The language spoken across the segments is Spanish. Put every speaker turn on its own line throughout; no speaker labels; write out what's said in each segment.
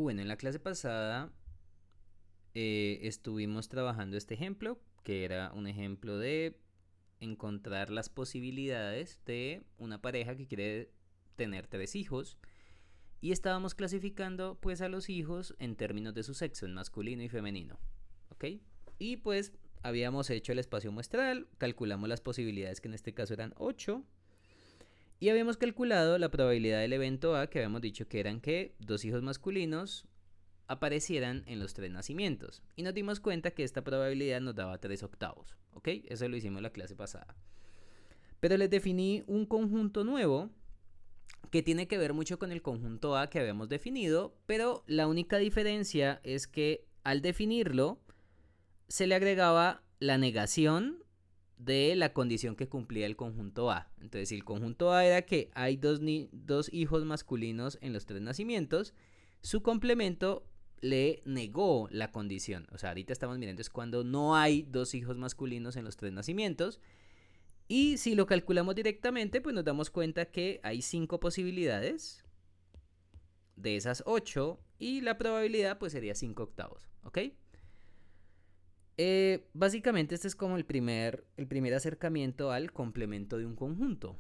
Bueno, en la clase pasada estuvimos trabajando este ejemplo, que era un ejemplo de encontrar las posibilidades de una pareja que quiere tener tres hijos y estábamos clasificando pues a los hijos en términos de su sexo, en masculino y femenino, ¿ok? Y pues habíamos hecho el espacio muestral, calculamos las posibilidades que en este caso eran 8 y habíamos calculado la probabilidad del evento A, que habíamos dicho que eran que dos hijos masculinos aparecieran en los tres nacimientos. Y nos dimos cuenta que esta probabilidad nos daba 3 octavos. ¿Ok? Eso lo hicimos en la clase pasada. Pero les definí un conjunto nuevo que tiene que ver mucho con el conjunto A que habíamos definido, pero la única diferencia es que al definirlo se le agregaba la negación de la condición que cumplía el conjunto A. Entonces, si el conjunto A era que hay dos hijos masculinos en los tres nacimientos, su complemento le negó la condición. O sea, ahorita estamos mirando es cuando no hay dos hijos masculinos en los tres nacimientos. Y si lo calculamos directamente, pues nos damos cuenta que hay 5 posibilidades de esas 8 y la probabilidad pues sería 5 octavos, ¿ok? Básicamente este es como el primer acercamiento al complemento de un conjunto.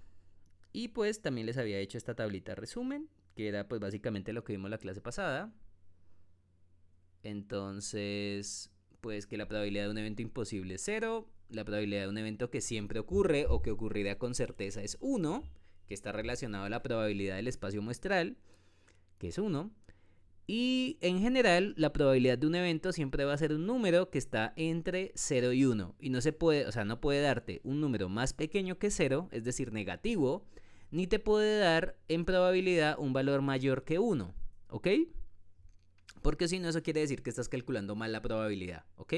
Y pues también les había hecho esta tablita resumen, que era pues básicamente lo que vimos la clase pasada. Entonces, pues que la probabilidad de un evento imposible es 0, la probabilidad de un evento que siempre ocurre o que ocurrirá con certeza es 1, que está relacionado a la probabilidad del espacio muestral, que es 1. Y en general, la probabilidad de un evento siempre va a ser un número que está entre 0 y 1. Y no se puede, o sea, no puede darte un número más pequeño que 0, es decir, negativo, ni te puede dar en probabilidad un valor mayor que 1, ¿ok? Porque si no, eso quiere decir que estás calculando mal la probabilidad, ¿ok?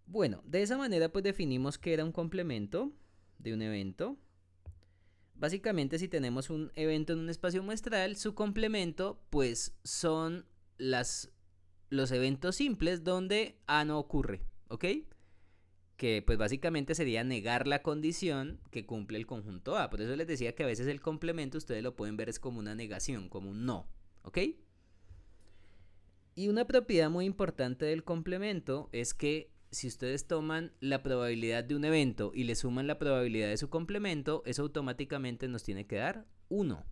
Bueno, de esa manera pues definimos que era un complemento de un evento. Básicamente, si tenemos un evento en un espacio muestral, su complemento pues son los eventos simples donde A no ocurre, ¿ok? Que pues básicamente sería negar la condición que cumple el conjunto A. Por eso les decía que a veces el complemento ustedes lo pueden ver es como una negación, como un no, ¿ok? Y una propiedad muy importante del complemento es que si ustedes toman la probabilidad de un evento y le suman la probabilidad de su complemento, eso automáticamente nos tiene que dar 1.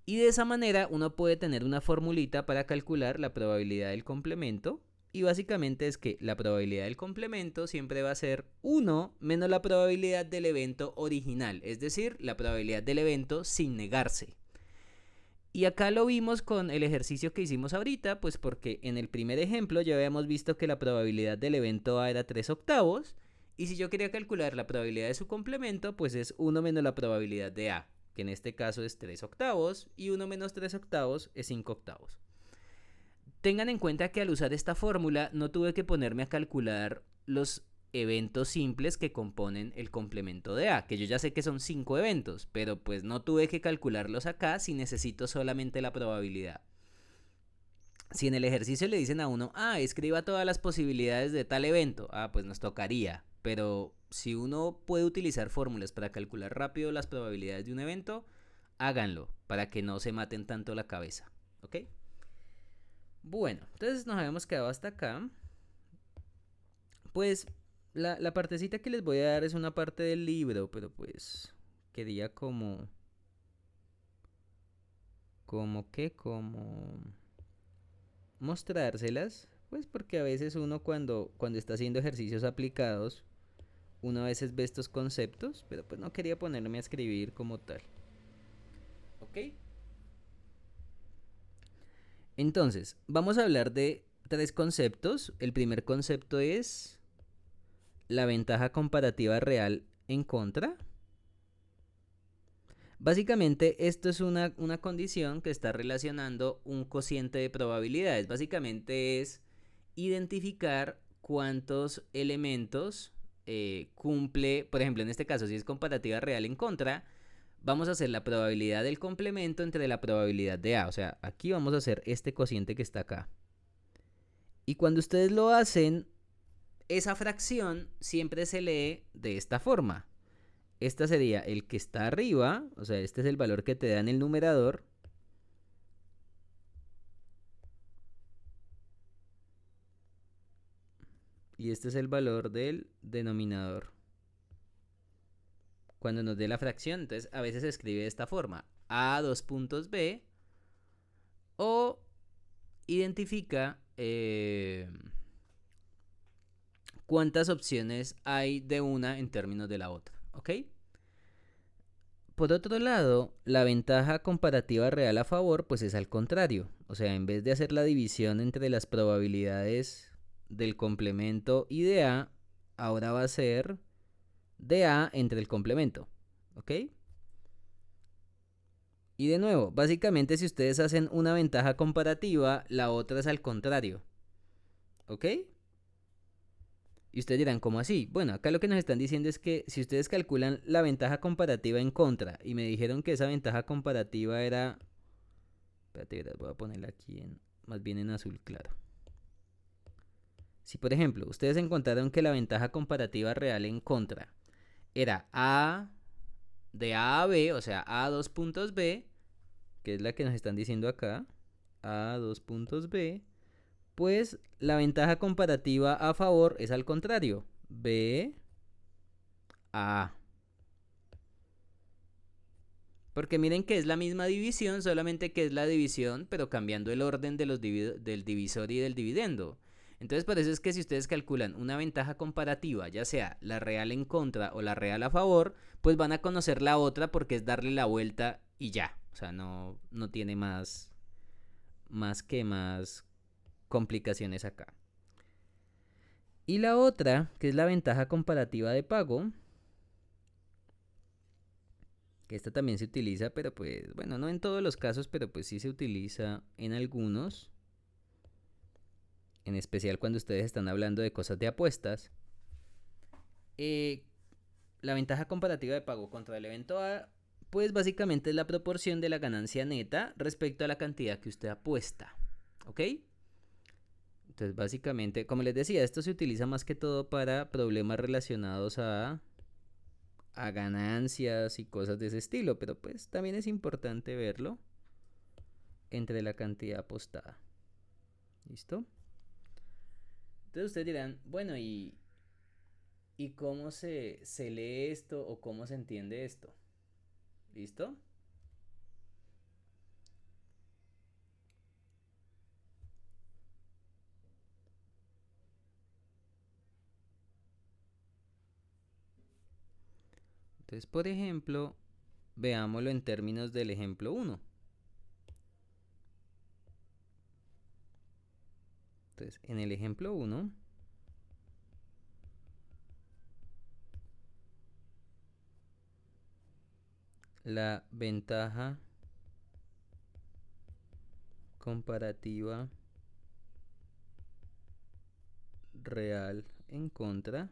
Y de esa manera uno puede tener una formulita para calcular la probabilidad del complemento. Y básicamente es que la probabilidad del complemento siempre va a ser 1 menos la probabilidad del evento original, es decir, la probabilidad del evento sin negarse. Y acá lo vimos con el ejercicio que hicimos ahorita, pues porque en el primer ejemplo ya habíamos visto que la probabilidad del evento A era 3 octavos. Y si yo quería calcular la probabilidad de su complemento, pues es 1 menos la probabilidad de A, que en este caso es 3 octavos, y 1 menos 3 octavos es 5 octavos. Tengan en cuenta que al usar esta fórmula no tuve que ponerme a calcular los eventos simples que componen el complemento de A, que yo ya sé que son 5 eventos, pero pues no tuve que calcularlos acá si necesito solamente la probabilidad. Si en el ejercicio le dicen a uno, escriba todas las posibilidades de tal evento, pues nos tocaría, pero si uno puede utilizar fórmulas para calcular rápido las probabilidades de un evento, háganlo para que no se maten tanto la cabeza, ¿ok? Bueno, entonces nos habíamos quedado hasta acá. Pues la partecita que les voy a dar es una parte del libro, pero pues quería como mostrárselas, pues porque a veces uno cuando está haciendo ejercicios aplicados, uno a veces ve estos conceptos, pero pues no quería ponerme a escribir como tal. ¿Ok? Entonces, vamos a hablar de 3 conceptos. El primer concepto es la ventaja comparativa real en contra. Básicamente esto es una condición que está relacionando un cociente de probabilidades. Básicamente es identificar cuántos elementos cumple, por ejemplo en este caso si es comparativa real en contra, vamos a hacer la probabilidad del complemento entre la probabilidad de A. O sea, aquí vamos a hacer este cociente que está acá. Y cuando ustedes lo hacen, esa fracción siempre se lee de esta forma. Esta sería el que está arriba, o sea, este es el valor que te da en el numerador. y este es el valor del denominador. Cuando nos dé la fracción, entonces a veces se escribe de esta forma, a dos puntos b, o identifica cuántas opciones hay de una en términos de la otra, ¿ok? Por otro lado, la ventaja comparativa real a favor, pues es al contrario. O sea, en vez de hacer la división entre las probabilidades del complemento y de A, ahora va a ser de A entre el complemento, ¿ok? Y de nuevo, básicamente si ustedes hacen una ventaja comparativa, la otra es al contrario, ¿ok? Y ustedes dirán, ¿cómo así? Bueno, acá lo que nos están diciendo es que si ustedes calculan la ventaja comparativa en contra y me dijeron que esa ventaja comparativa era... Espérate, voy a ponerla aquí más bien en azul claro. Si por ejemplo, ustedes encontraron que la ventaja comparativa real en contra era A de A a B, o sea, A dos puntos B, que es la que nos están diciendo acá, A dos puntos B, pues la ventaja comparativa a favor es al contrario, B A. Porque miren que es la misma división, solamente que es la división, pero cambiando el orden de del divisor y del dividendo. Entonces, por eso es que si ustedes calculan una ventaja comparativa, ya sea la real en contra o la real a favor, pues van a conocer la otra porque es darle la vuelta y ya. O sea, no tiene más complicaciones acá. Y la otra, que es la ventaja comparativa de pago, que esta también se utiliza, pero pues, bueno, no en todos los casos, pero pues sí se utiliza en algunos, en especial cuando ustedes están hablando de cosas de apuestas. La ventaja comparativa de pago contra el evento A, pues básicamente es la proporción de la ganancia neta respecto a la cantidad que usted apuesta, ¿ok? Entonces básicamente, como les decía, esto se utiliza más que todo para problemas relacionados a ganancias y cosas de ese estilo, pero pues también es importante verlo entre la cantidad apostada. ¿Listo? Entonces ustedes dirán, bueno, ¿y cómo se lee esto o cómo se entiende esto? ¿Listo? Entonces, por ejemplo, veámoslo en términos del ejemplo 1. Entonces, en el ejemplo 1, la ventaja comparativa real en contra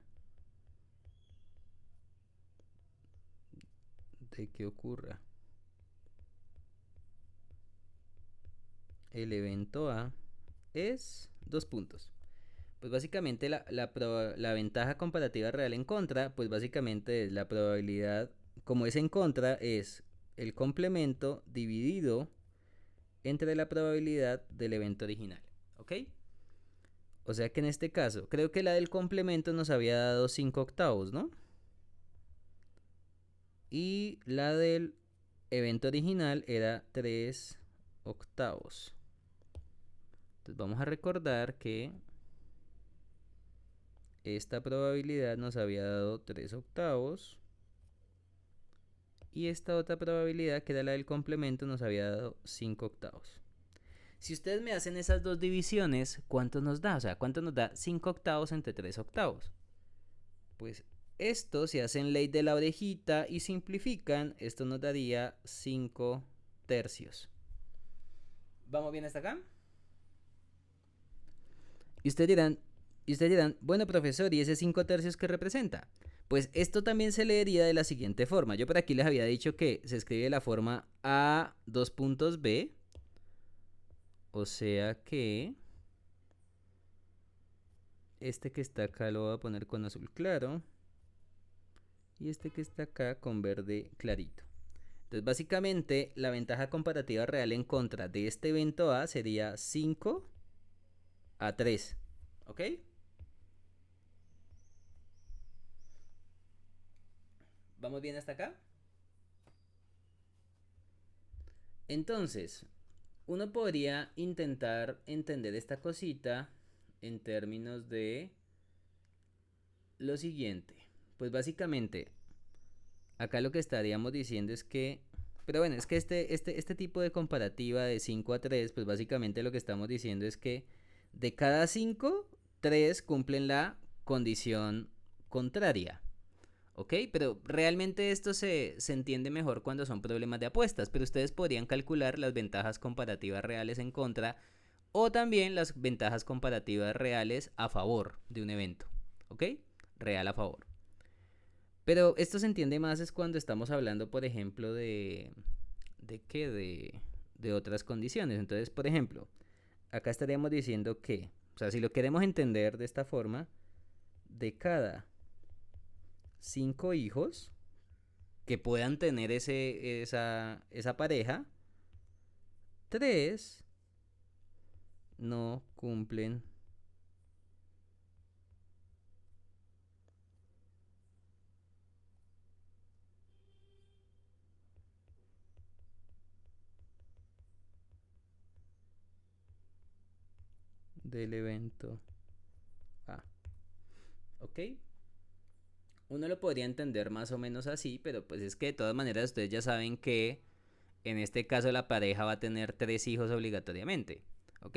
de que ocurra el evento A es 2 puntos. Pues básicamente la ventaja comparativa real en contra, pues básicamente es la probabilidad, como es en contra, es el complemento dividido entre la probabilidad del evento original, ¿ok? O sea que en este caso, creo que la del complemento nos había dado 5 octavos, ¿no? Y la del evento original era 3 octavos. Entonces vamos a recordar que esta probabilidad nos había dado 3 octavos. Y esta otra probabilidad, que era la del complemento, nos había dado 5 octavos. Si ustedes me hacen esas dos divisiones, ¿cuánto nos da? O sea, ¿cuánto nos da 5 octavos entre 3 octavos? Pues esto, si hacen ley de la orejita y simplifican, esto nos daría 5 tercios. ¿Vamos bien hasta acá? Y ustedes dirán, bueno profesor, ¿y ese 5 tercios qué representa? Pues esto también se leería de la siguiente forma. Yo por aquí les había dicho que se escribe de la forma A dos puntos B. O sea que este que está acá lo voy a poner con azul claro. Y este que está acá con verde clarito. Entonces básicamente la ventaja comparativa real en contra de este evento A sería 5 a 3. ¿Ok? ¿Vamos bien hasta acá? Entonces, uno podría intentar entender esta cosita en términos de lo siguiente. Pues básicamente, acá lo que estaríamos diciendo es que, pero bueno, es que este tipo de comparativa de 5 a 3, pues básicamente lo que estamos diciendo es que de cada 5, 3 cumplen la condición contraria. ¿Ok? Pero realmente esto se entiende mejor cuando son problemas de apuestas, pero ustedes podrían calcular las ventajas comparativas reales en contra o también las ventajas comparativas reales a favor de un evento. ¿Ok? Real a favor. Pero esto se entiende más es cuando estamos hablando, por ejemplo, ¿de qué? De otras condiciones. Entonces, por ejemplo, acá estaríamos diciendo que, o sea, si lo queremos entender de esta forma, de cada 5 hijos que puedan tener esa pareja, 3 no cumplen del evento A. ¿Ok? Uno lo podría entender más o menos así, pero pues es que de todas maneras ustedes ya saben que en este caso la pareja va a tener 3 hijos obligatoriamente. ¿Ok?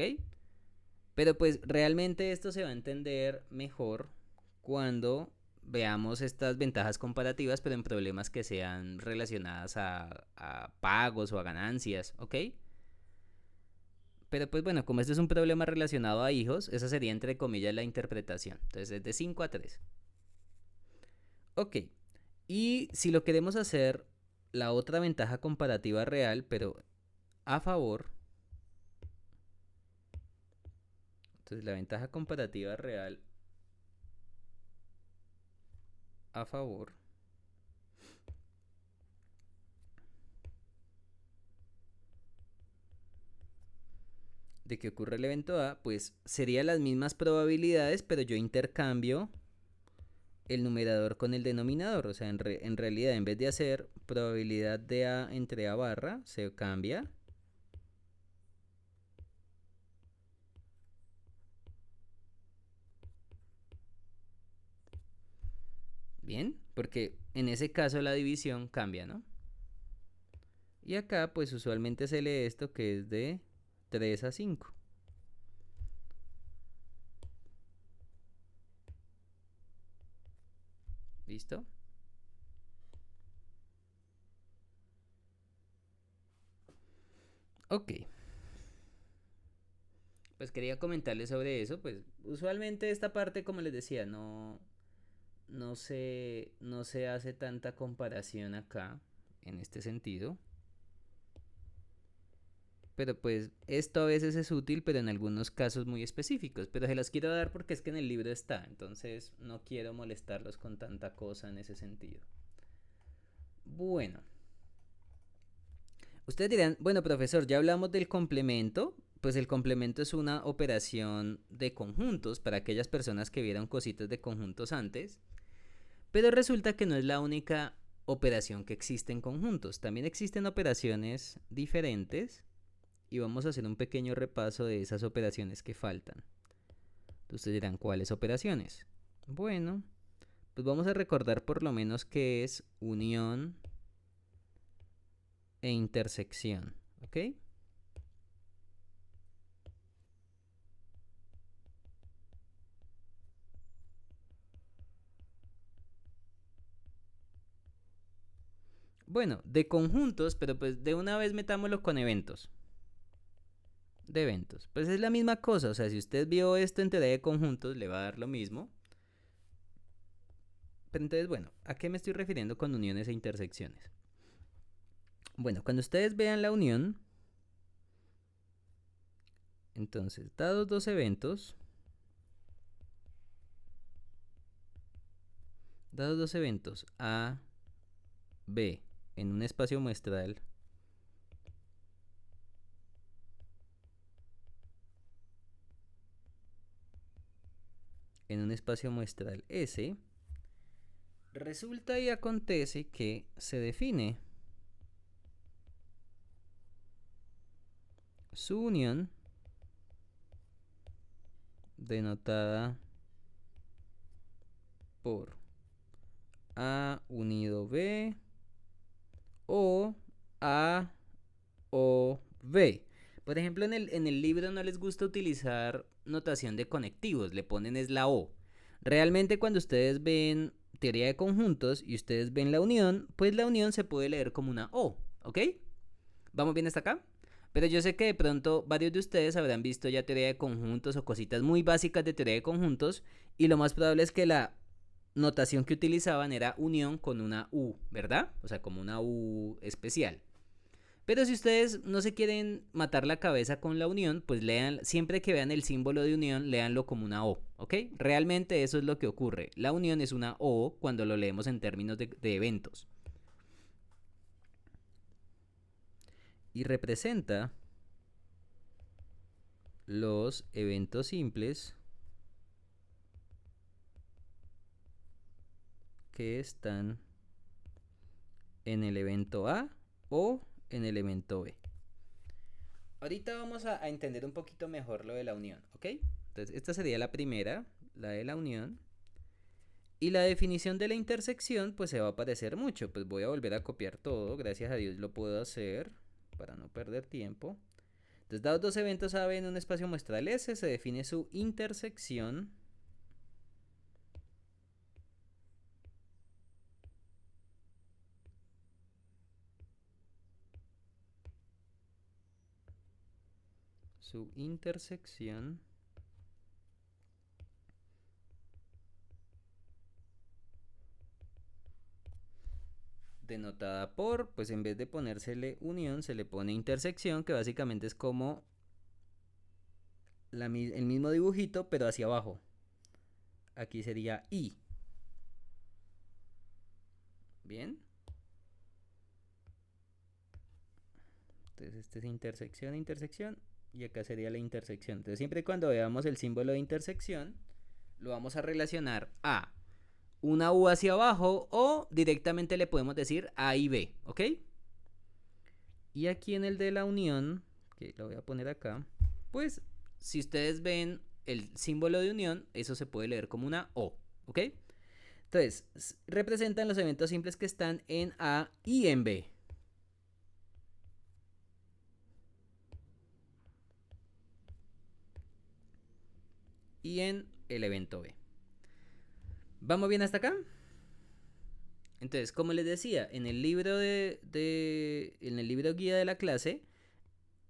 Pero pues realmente esto se va a entender mejor cuando veamos estas ventajas comparativas, pero en problemas que sean relacionadas a pagos o a ganancias, ¿ok? Pero pues bueno, como este es un problema relacionado a hijos, esa sería entre comillas la interpretación. Entonces es de 5 a 3. Ok, y si lo queremos hacer la otra ventaja comparativa real, pero a favor, entonces la ventaja comparativa real a favor de que ocurra el evento A, pues serían las mismas probabilidades, pero yo intercambio el numerador con el denominador. O sea, en realidad, en vez de hacer probabilidad de A entre A barra, se cambia. Bien, porque en ese caso la división cambia, ¿no? Y acá, pues usualmente se lee esto que es de 3 a 5. ¿Listo? Ok. Pues quería comentarles sobre eso. Pues usualmente esta parte, como les decía, no se hace tanta comparación acá en este sentido. Pero pues esto a veces es útil, pero en algunos casos muy específicos. Pero se los quiero dar porque es que en el libro está. Entonces no quiero molestarlos con tanta cosa en ese sentido. Bueno, ustedes dirán, bueno, profesor, ya hablamos del complemento. Pues el complemento es una operación de conjuntos para aquellas personas que vieron cositas de conjuntos antes. Pero resulta que no es la única operación que existe en conjuntos. También existen operaciones diferentes y vamos a hacer un pequeño repaso de esas operaciones que faltan. Ustedes dirán, ¿cuáles operaciones? Bueno, pues vamos a recordar por lo menos qué es unión e intersección, ¿ok? Bueno, de conjuntos, pero pues de una vez metámoslo con eventos. De eventos. Pues es la misma cosa, o sea, si usted vio esto en teoría de conjuntos, le va a dar lo mismo. Pero entonces, bueno, ¿a qué me estoy refiriendo con uniones e intersecciones? Bueno, cuando ustedes vean la unión, entonces, dados dos eventos, A, B, en un espacio muestral, S, Resulta y acontece que se define su unión denotada por A unido B o A o B. Por ejemplo, en el libro no les gusta utilizar notación de conectivos, le ponen es la O. Realmente cuando ustedes ven teoría de conjuntos y ustedes ven la unión, pues la unión se puede leer como una O, ¿ok? ¿Vamos bien hasta acá? Pero yo sé que de pronto varios de ustedes habrán visto ya teoría de conjuntos o cositas muy básicas de teoría de conjuntos y lo más probable es que la notación que utilizaban era unión con una U, ¿verdad? O sea, como una U especial. Pero si ustedes no se quieren matar la cabeza con la unión, pues lean, siempre que vean el símbolo de unión, léanlo como una O, ¿ok? Realmente eso es lo que ocurre. La unión es una O cuando lo leemos en términos de eventos. Y representa los eventos simples que están en el evento A o en el evento B. Ahorita vamos a entender un poquito mejor lo de la unión, ¿ok? Entonces, esta sería la primera, la de la unión. Y la definición de la intersección, pues se va a parecer mucho. Pues voy a volver a copiar todo, gracias a Dios lo puedo hacer para no perder tiempo. Entonces, dados dos eventos A, B en un espacio muestral S, se define su intersección denotada por, pues en vez de ponérsele unión, se le pone intersección, que básicamente es como el mismo dibujito, pero hacia abajo. Aquí sería I. Bien. Entonces este es intersección, intersección. Y acá sería la intersección. Entonces siempre cuando veamos el símbolo de intersección, lo vamos a relacionar a una U hacia abajo o directamente le podemos decir A y B, ¿ok? Y aquí en el de la unión, que lo voy a poner acá, pues si ustedes ven el símbolo de unión, eso se puede leer como una O, ¿ok? Entonces, representan los eventos simples que están en A y en B. Y en el evento B. ¿Vamos bien hasta acá? Entonces, como les decía, en el libro en el libro guía de la clase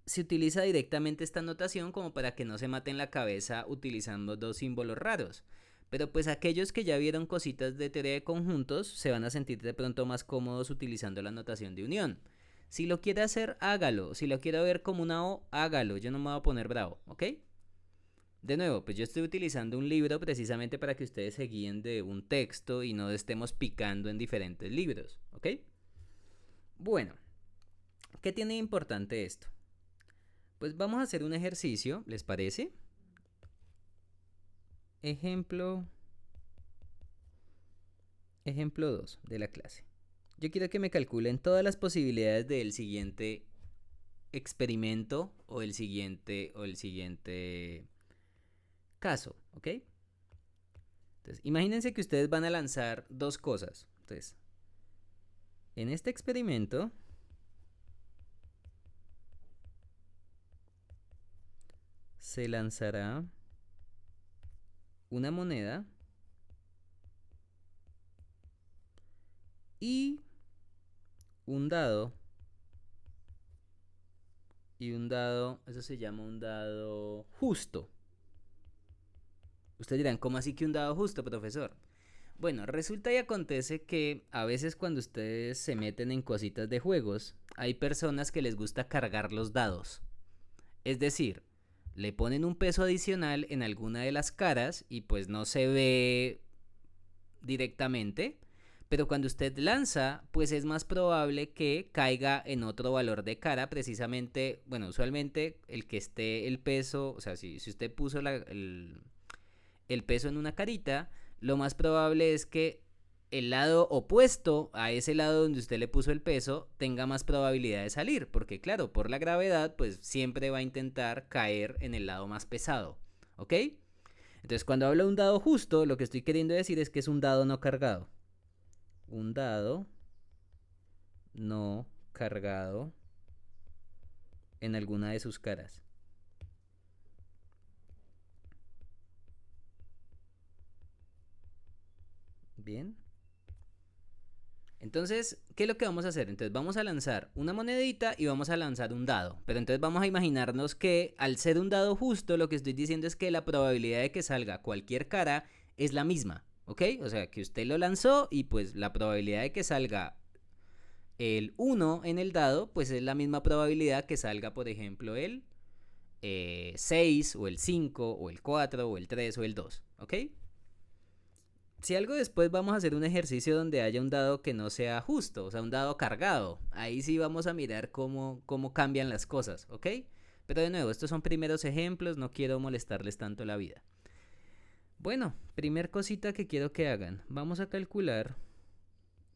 se utiliza directamente esta notación como para que no se maten la cabeza utilizando dos símbolos raros. Pero pues aquellos que ya vieron cositas de teoría de conjuntos se van a sentir de pronto más cómodos utilizando la notación de unión. Si lo quiere hacer, hágalo. Si lo quiere ver como una O, hágalo. Yo no me voy a poner bravo, ¿ok? De nuevo, pues yo estoy utilizando un libro precisamente para que ustedes se guíen de un texto y no estemos picando en diferentes libros, ¿ok? Bueno, ¿qué tiene de importante esto? Pues vamos a hacer un ejercicio, ¿les parece? Ejemplo 2 de la clase. Yo quiero que me calculen todas las posibilidades del siguiente experimento o el siguiente caso, ¿ok? Entonces, imagínense que ustedes van a lanzar dos cosas. Entonces, en este experimento se lanzará una moneda y un dado. Y un dado, eso se llama un dado justo. Ustedes dirán, ¿cómo así que un dado justo, profesor? Bueno, resulta y acontece que a veces cuando ustedes se meten en cositas de juegos, hay personas que les gusta cargar los dados. Es decir, le ponen un peso adicional en alguna de las caras y pues no se ve directamente, pero cuando usted lanza, pues es más probable que caiga en otro valor de cara, precisamente, bueno, usualmente el que esté el peso, o sea, si usted puso el peso en una carita, lo más probable es que el lado opuesto a ese lado donde usted le puso el peso tenga más probabilidad de salir, porque claro, por la gravedad, pues siempre va a intentar caer en el lado más pesado, ¿ok? Entonces, cuando hablo de un dado justo, lo que estoy queriendo decir es que es un dado no cargado. Un dado no cargado en alguna de sus caras. Bien. Entonces, ¿qué es lo que vamos a hacer? Entonces vamos a lanzar una monedita y vamos a lanzar un dado. Pero entonces vamos a imaginarnos que al ser un dado justo, lo que estoy diciendo es que la probabilidad de que salga cualquier cara es la misma, ¿ok? O sea, que usted lo lanzó y pues la probabilidad de que salga el 1 en el dado, pues es la misma probabilidad que salga, por ejemplo, el 6 o el 5 o el 4 o el 3 o el 2, ¿ok? Si algo después vamos a hacer un ejercicio donde haya un dado que no sea justo, o sea, un dado cargado. Ahí sí vamos a mirar cómo cambian las cosas, ¿ok? Pero de nuevo, estos son primeros ejemplos, no quiero molestarles tanto la vida. Bueno, primer cosita que quiero que hagan. Vamos a calcular.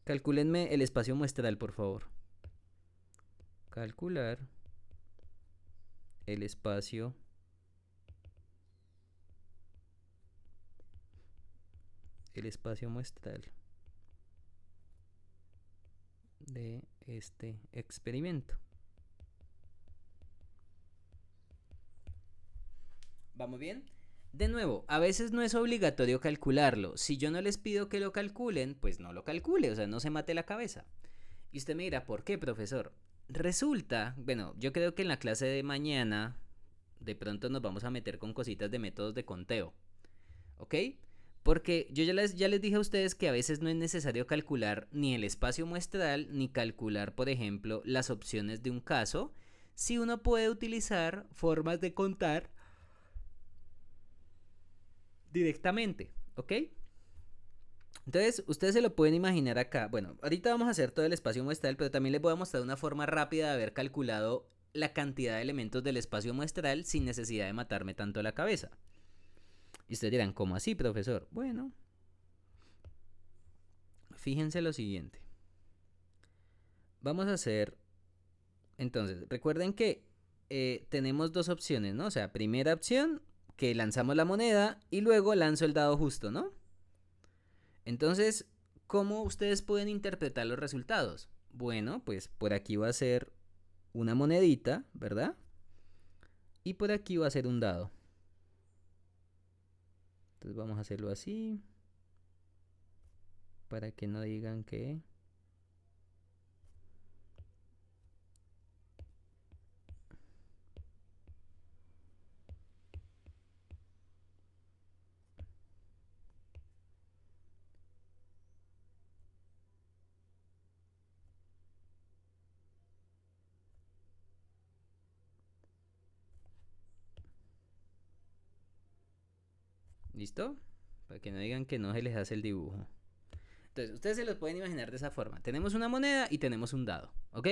Calcúlenme el espacio muestral, por favor. Calcular el espacio muestral de este experimento. ¿Vamos bien? De nuevo, a veces no es obligatorio calcularlo. Si yo no les pido que lo calculen, pues no lo calcule, o sea, no se mate la cabeza. Y usted me dirá, ¿por qué, profesor? Resulta, bueno, yo creo que en la clase de mañana de pronto nos vamos a meter con cositas de métodos de conteo, ¿ok? Porque yo ya les dije a ustedes que a veces no es necesario calcular ni el espacio muestral, ni calcular, por ejemplo, las opciones de un caso, si uno puede utilizar formas de contar directamente, ¿ok? Entonces, ustedes se lo pueden imaginar acá. Bueno, ahorita vamos a hacer todo el espacio muestral, pero también les voy a mostrar una forma rápida de haber calculado la cantidad de elementos del espacio muestral sin necesidad de matarme tanto la cabeza. Y ustedes dirán, ¿cómo así, profesor? Bueno, fíjense lo siguiente. Vamos a hacer, entonces, recuerden que tenemos dos opciones, ¿no? O sea, primera opción, que lanzamos la moneda y luego lanzo el dado justo, ¿no? Entonces, ¿cómo ustedes pueden interpretar los resultados? Bueno, pues por aquí va a ser una monedita, ¿verdad? Y por aquí va a ser un dado. Entonces vamos a hacerlo así, para que no digan que... ¿Listo? Para que no digan que no se les hace el dibujo. Entonces, ustedes se los pueden imaginar de esa forma. Tenemos una moneda y tenemos un dado, ¿ok?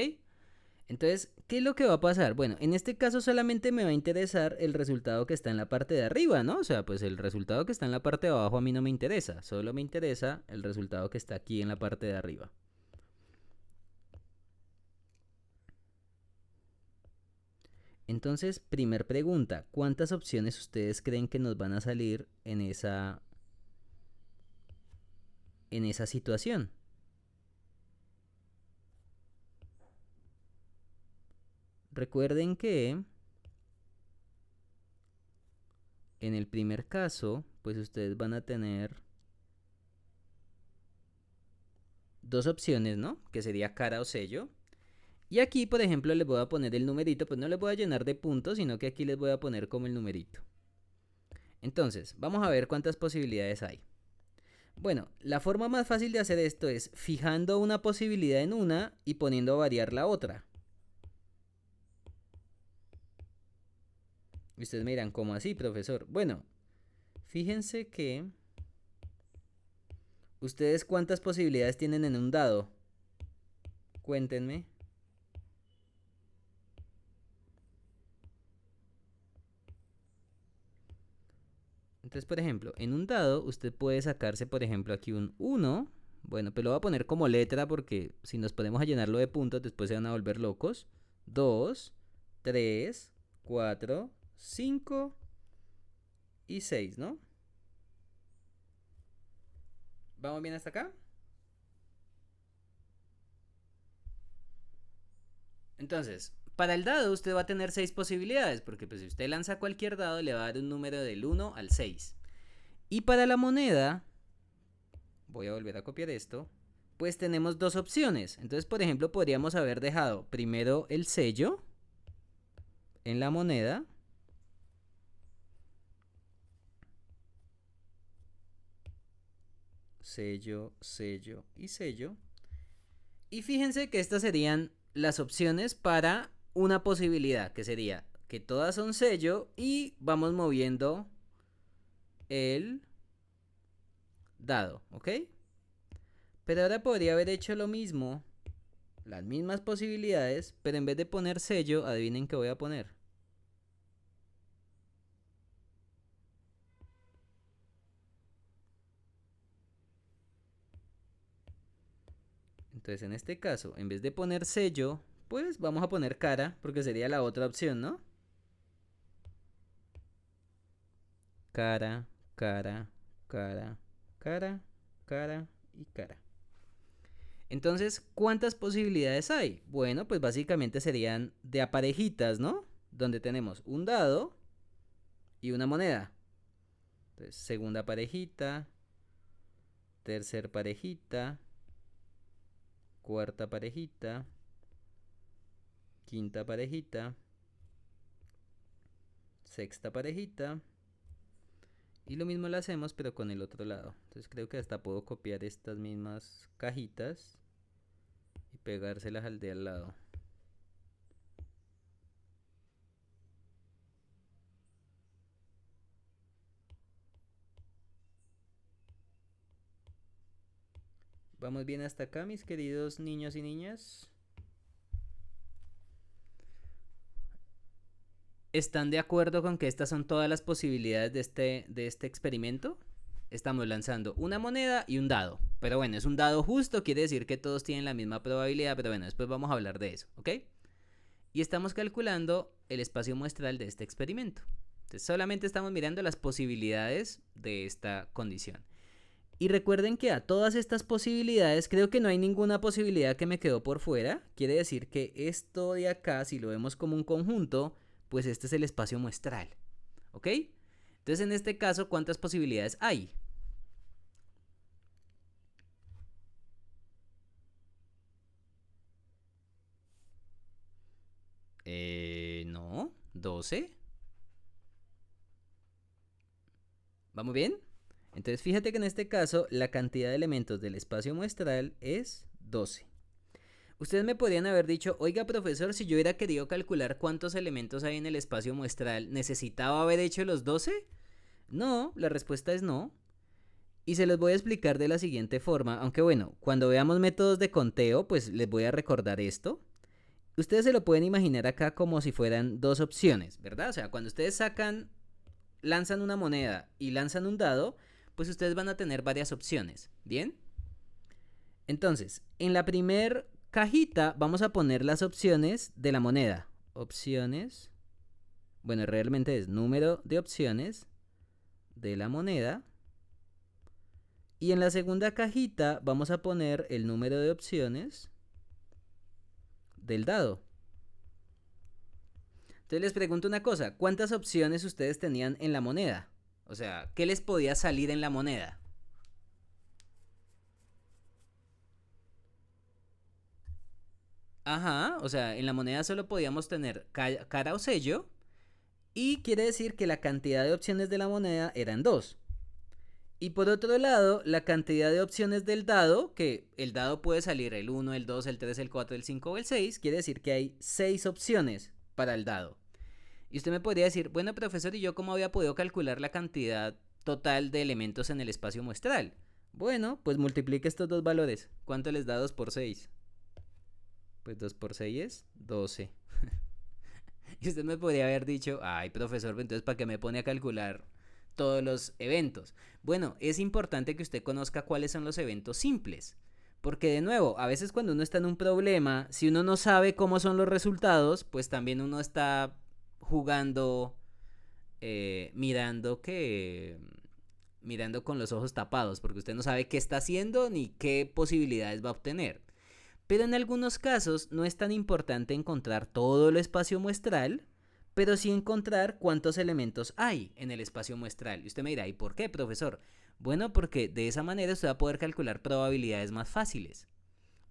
Entonces, ¿qué es lo que va a pasar? Bueno, en este caso solamente me va a interesar el resultado que está en la parte de arriba, ¿no? O sea, pues el resultado que está en la parte de abajo a mí no me interesa. Solo me interesa el resultado que está aquí en la parte de arriba. Entonces, primer pregunta, ¿cuántas opciones ustedes creen que nos van a salir en esa situación? Recuerden que en el primer caso, pues ustedes van a tener dos opciones, ¿no? Que sería cara o sello. Y aquí, por ejemplo, les voy a poner el numerito, pues no les voy a llenar de puntos, sino que aquí les voy a poner como el numerito. Entonces, vamos a ver cuántas posibilidades hay. Bueno, la forma más fácil de hacer esto es fijando una posibilidad en una y poniendo a variar la otra. Y ustedes me dirán, ¿cómo así, profesor? Bueno, fíjense que... ¿Ustedes cuántas posibilidades tienen en un dado? Cuéntenme. Entonces, por ejemplo, en un dado usted puede sacarse, por ejemplo, aquí un 1, Bueno, pues lo voy a poner como letra porque si nos ponemos a llenarlo de puntos, después se van a volver locos. 2, 3, 4, 5 y 6, ¿no? ¿Vamos bien hasta acá? Entonces, para el dado usted va a tener 6 posibilidades, porque pues si usted lanza cualquier dado le va a dar un número del 1 al 6. Y para la moneda, voy a volver a copiar esto, pues tenemos dos opciones. Entonces, por ejemplo, podríamos haber dejado primero el sello en la moneda. Sello, sello y sello. Y fíjense que estas serían las opciones para una posibilidad, que sería que todas son sello y vamos moviendo el dado, ¿ok? Pero ahora podría haber hecho lo mismo, las mismas posibilidades, pero en vez de poner sello, adivinen qué voy a poner. Entonces en este caso, en vez de poner sello, pues vamos a poner cara, porque sería la otra opción, ¿no? Cara, cara, cara, cara, cara y cara. Entonces, ¿cuántas posibilidades hay? Bueno, pues básicamente serían de a parejitas, ¿no? Donde tenemos un dado y una moneda. Entonces, segunda parejita, tercer parejita, cuarta parejita, quinta parejita, sexta parejita. Y lo mismo lo hacemos pero con el otro lado. Entonces creo que hasta puedo copiar estas mismas cajitas y pegárselas al de al lado. ¿Vamos bien hasta acá, mis queridos niños y niñas? ¿Están de acuerdo con que estas son todas las posibilidades de este experimento? Estamos lanzando una moneda y un dado. Pero bueno, es un dado justo, quiere decir que todos tienen la misma probabilidad, pero bueno, después vamos a hablar de eso, ¿ok? Y estamos calculando el espacio muestral de este experimento. Entonces solamente estamos mirando las posibilidades de esta condición. Y recuerden que a todas estas posibilidades creo que no hay ninguna posibilidad que me quedó por fuera. Quiere decir que esto de acá, si lo vemos como un conjunto, pues este es el espacio muestral. ¿Ok? Entonces en este caso, ¿cuántas posibilidades hay? No, 12. ¿Vamos bien? Entonces fíjate que en este caso la cantidad de elementos del espacio muestral es 12. Ustedes me podrían haber dicho, oiga profesor, si yo hubiera querido calcular cuántos elementos hay en el espacio muestral, ¿necesitaba haber hecho los 12? No, la respuesta es no. Y se los voy a explicar de la siguiente forma, aunque bueno, cuando veamos métodos de conteo, pues les voy a recordar esto. Ustedes se lo pueden imaginar acá como si fueran dos opciones, ¿verdad? O sea, cuando ustedes lanzan una moneda y lanzan un dado, pues ustedes van a tener varias opciones, ¿bien? Entonces, en la primer cajita vamos a poner las opciones de la moneda. Opciones, bueno, realmente es número de opciones de la moneda. Y en la segunda cajita vamos a poner el número de opciones del dado. Entonces les pregunto una cosa, ¿cuántas opciones ustedes tenían en la moneda? O sea, ¿qué les podía salir en la moneda? Ajá, o sea, en la moneda solo podíamos tener cara o sello y quiere decir que la cantidad de opciones de la moneda eran 2. Y por otro lado, la cantidad de opciones del dado, que el dado puede salir el 1, el 2, el 3, el 4, el 5 o el 6, quiere decir que hay 6 opciones para el dado. Y usted me podría decir, bueno profesor, ¿y yo cómo había podido calcular la cantidad total de elementos en el espacio muestral? Bueno, pues multiplique estos dos valores. ¿Cuánto les da 2 por 6? Pues 2 por 6 es 12. Y usted me podría haber dicho, ay profesor, entonces ¿para qué me pone a calcular todos los eventos. Bueno, es importante que usted conozca cuáles son los eventos simples. Porque de nuevo, a veces cuando uno está en un problema, si uno no sabe cómo son los resultados, pues también uno está jugando, mirando con los ojos tapados, porque usted no sabe qué está haciendo ni qué posibilidades va a obtener. Pero en algunos casos no es tan importante encontrar todo el espacio muestral, pero sí encontrar cuántos elementos hay en el espacio muestral. Y usted me dirá, ¿y por qué, profesor? Bueno, porque de esa manera usted va a poder calcular probabilidades más fáciles.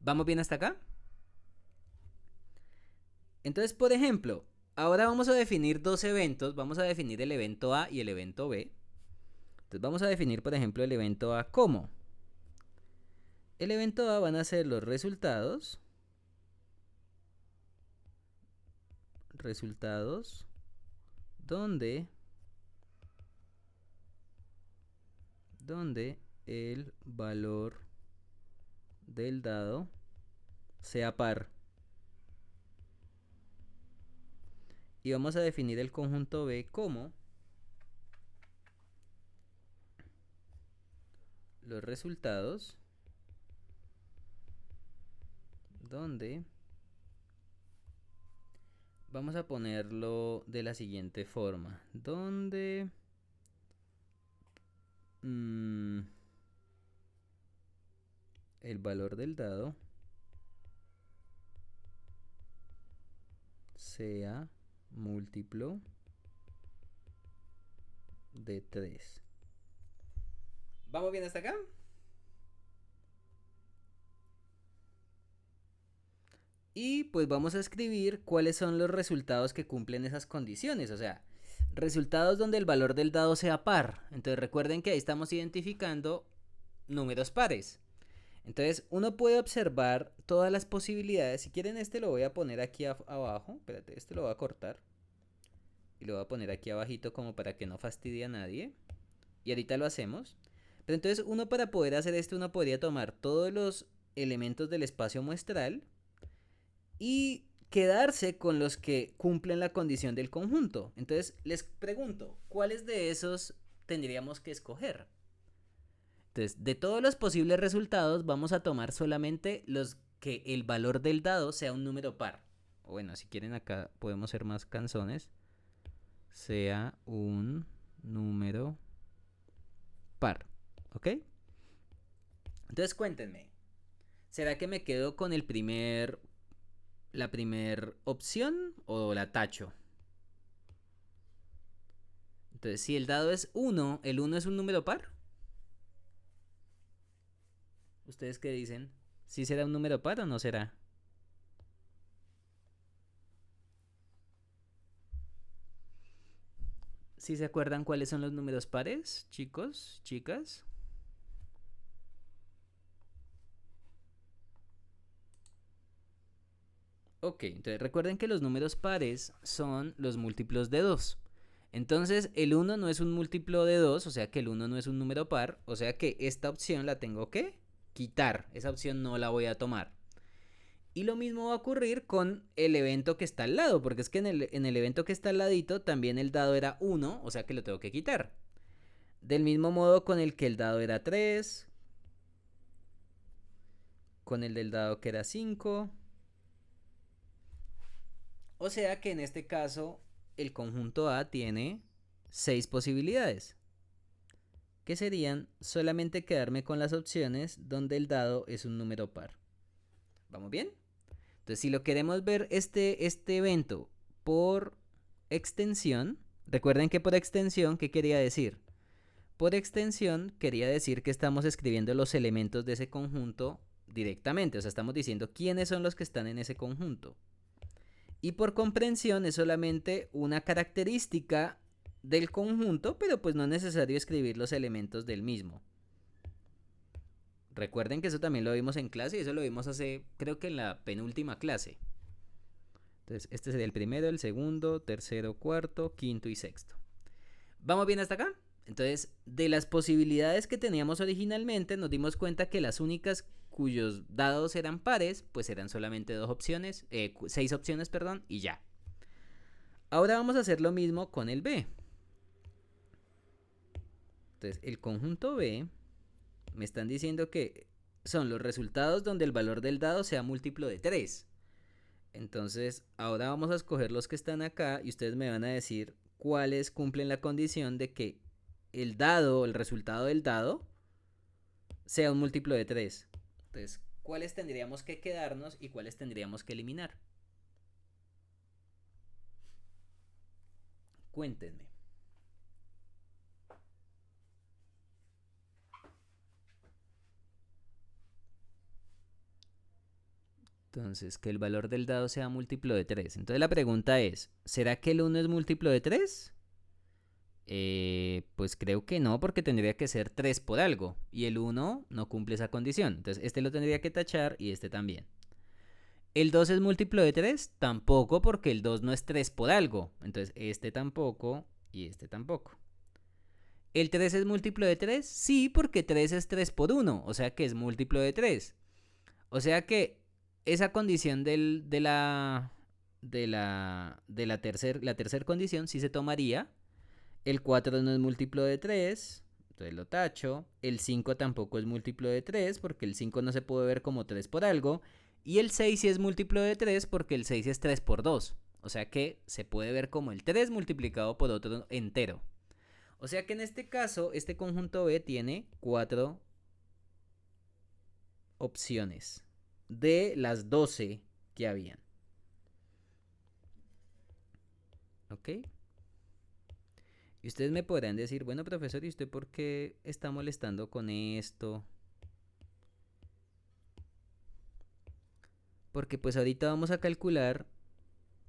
¿Vamos bien hasta acá? Entonces, por ejemplo, ahora vamos a definir dos eventos. Vamos a definir el evento A y el evento B. Entonces vamos a definir, por ejemplo, el evento A como. El evento A van a ser los resultados donde el valor del dado sea par. Y vamos a definir el conjunto B como los resultados donde, vamos a ponerlo de la siguiente forma, donde el valor del dado sea múltiplo de 3. ¿Vamos bien hasta acá? Y pues vamos a escribir cuáles son los resultados que cumplen esas condiciones. O sea, resultados donde el valor del dado sea par. Entonces recuerden que ahí estamos identificando números pares. Entonces uno puede observar todas las posibilidades. Si quieren este lo voy a poner aquí abajo. Espérate, este lo voy a cortar. Y lo voy a poner aquí abajito como para que no fastidie a nadie. Y ahorita lo hacemos. Pero entonces uno, para poder hacer esto, uno podría tomar todos los elementos del espacio muestral y quedarse con los que cumplen la condición del conjunto. Entonces les pregunto, ¿cuáles de esos tendríamos que escoger? Entonces, de todos los posibles resultados vamos a tomar solamente los que el valor del dado sea un número par. O bueno, si quieren acá podemos ser más canzones. Sea un número par. ¿Ok? Entonces cuéntenme, ¿será que me quedo con la primera opción o la tacho? Entonces, si el dado es 1, ¿el 1 es un número par? ¿Ustedes qué dicen? ¿Sí será un número par o no será? ¿Sí se acuerdan cuáles son los números pares, chicos, chicas? Ok, entonces recuerden que los números pares son los múltiplos de 2. Entonces el 1 no es un múltiplo de 2, o sea que el 1 no es un número par, o sea que esta opción la tengo que quitar, esa opción no la voy a tomar. Y lo mismo va a ocurrir con el evento que está al lado, porque es que en el evento que está al ladito también el dado era 1, o sea que lo tengo que quitar. Del mismo modo con el que el dado era 3, con el del dado que era 5. O sea que en este caso el conjunto A tiene 6 posibilidades, que serían solamente quedarme con las opciones donde el dado es un número par. ¿Vamos bien? Entonces, si lo queremos ver este evento por extensión, recuerden que por extensión, ¿qué quería decir? Por extensión quería decir que estamos escribiendo los elementos de ese conjunto directamente, o sea, estamos diciendo quiénes son los que están en ese conjunto. Y por comprensión es solamente una característica del conjunto, pero pues no es necesario escribir los elementos del mismo. Recuerden que eso también lo vimos en clase y eso lo vimos creo que en la penúltima clase. Entonces, este sería el primero, el segundo, tercero, cuarto, quinto y sexto. ¿Vamos bien hasta acá? Entonces, de las posibilidades que teníamos originalmente, nos dimos cuenta que las únicas cuyos dados eran pares, pues eran solamente 6 opciones, perdón, y ya. Ahora vamos a hacer lo mismo con el B. Entonces, el conjunto B me están diciendo que son los resultados donde el valor del dado sea múltiplo de 3. Entonces, ahora vamos a escoger los que están acá y ustedes me van a decir cuáles cumplen la condición de que el dado, el resultado del dado, sea un múltiplo de 3. Entonces, ¿cuáles tendríamos que quedarnos y cuáles tendríamos que eliminar? Cuéntenme. Entonces, que el valor del dado sea múltiplo de 3. Entonces la pregunta es, ¿será que el 1 es múltiplo de 3? Pues creo que no, porque tendría que ser 3 por algo. Y el 1 no cumple esa condición. Entonces este lo tendría que tachar y este también. ¿El 2 es múltiplo de 3? Tampoco, porque el 2 no es 3 por algo. Entonces este tampoco y este tampoco. ¿El 3 es múltiplo de 3? Sí, porque 3 es 3 por 1. O sea que es múltiplo de 3. O sea que esa condición la tercera condición sí se tomaría. El 4 no es múltiplo de 3, entonces lo tacho. El 5 tampoco es múltiplo de 3, porque el 5 no se puede ver como 3 por algo. Y el 6 sí es múltiplo de 3, porque el 6 es 3 por 2. O sea que se puede ver como el 3 multiplicado por otro entero. O sea que en este caso, este conjunto B tiene 4 opciones de las 12 que habían. ¿Ok? Y ustedes me podrán decir, bueno, profesor, ¿y usted por qué está molestando con esto? Porque pues ahorita vamos a calcular